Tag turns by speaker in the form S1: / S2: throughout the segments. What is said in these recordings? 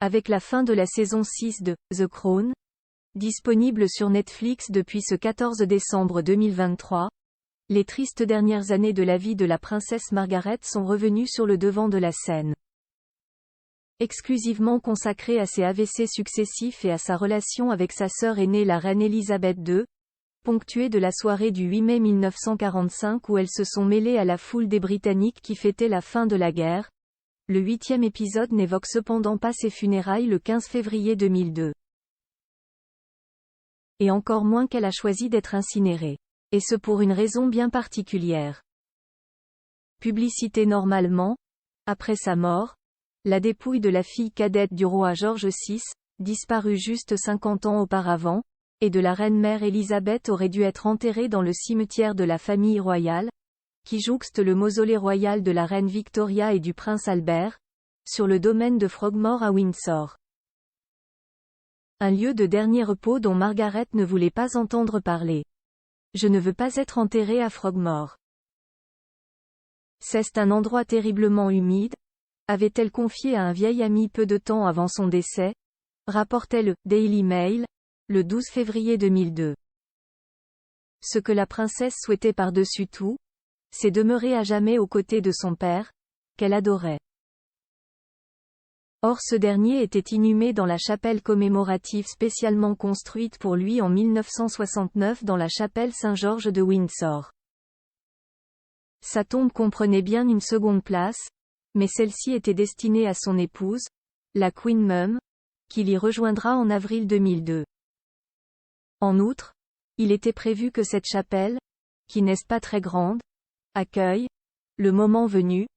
S1: Avec la fin de la saison 6 de The Crown, disponible sur Netflix depuis ce 14 décembre 2023, les tristes dernières années de la vie de la princesse Margaret sont revenues sur le devant de la scène. Exclusivement consacrée à ses AVC successifs et à sa relation avec sa sœur aînée la reine Elisabeth II, ponctuée de la soirée du 8 mai 1945 où elles se sont mêlées à la foule des Britanniques qui fêtaient la fin de la guerre, le 8e épisode n'évoque cependant pas ses funérailles le 15 février 2002. Et encore moins qu'elle a choisi d'être incinérée. Et ce pour une raison bien particulière. Publicité normalement, après sa mort, la dépouille de la fille cadette du roi George VI, disparue juste 50 ans auparavant, et de la reine-mère Elisabeth aurait dû être enterrée dans le cimetière de la famille royale, qui jouxte le mausolée royal de la reine Victoria et du prince Albert, sur le domaine de Frogmore à Windsor. Un lieu de dernier repos dont Margaret ne voulait pas entendre parler. Je ne veux pas être enterrée à Frogmore. C'est un endroit terriblement humide, avait-elle confié à un vieil ami peu de temps avant son décès, rapportait le Daily Mail, le 12 février 2002. Ce que la princesse souhaitait par-dessus tout, c'est demeurer à jamais aux côtés de son père, qu'elle adorait. Or ce dernier était inhumé dans la chapelle commémorative spécialement construite pour lui en 1969 dans la chapelle Saint-Georges de Windsor. Sa tombe comprenait bien une seconde place, mais celle-ci était destinée à son épouse, la Queen Mum, qui l'y rejoindra en avril 2002. En outre, il était prévu que cette chapelle, qui n'est pas très grande, accueille, le moment venu,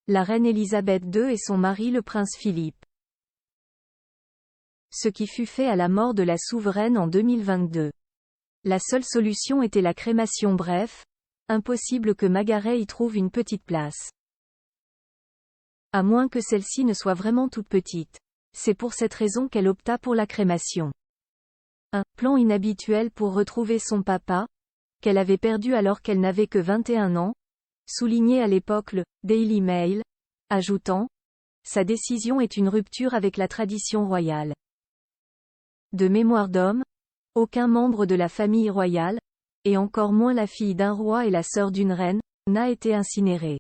S1: la reine Elisabeth II et son mari le prince Philippe. Ce qui fut fait à la mort de la souveraine en 2022. La seule solution était la crémation bref, impossible que Margaret y trouve une petite place. À moins que celle-ci ne soit vraiment toute petite. C'est pour cette raison qu'elle opta pour la crémation. Un plan inhabituel pour retrouver son papa, qu'elle avait perdu alors qu'elle n'avait que 21 ans, soulignait à l'époque le Daily Mail, ajoutant « Sa décision est une rupture avec la tradition royale. » De mémoire d'homme, aucun membre de la famille royale, et encore moins la fille d'un roi et la sœur d'une reine, n'a été incinéré.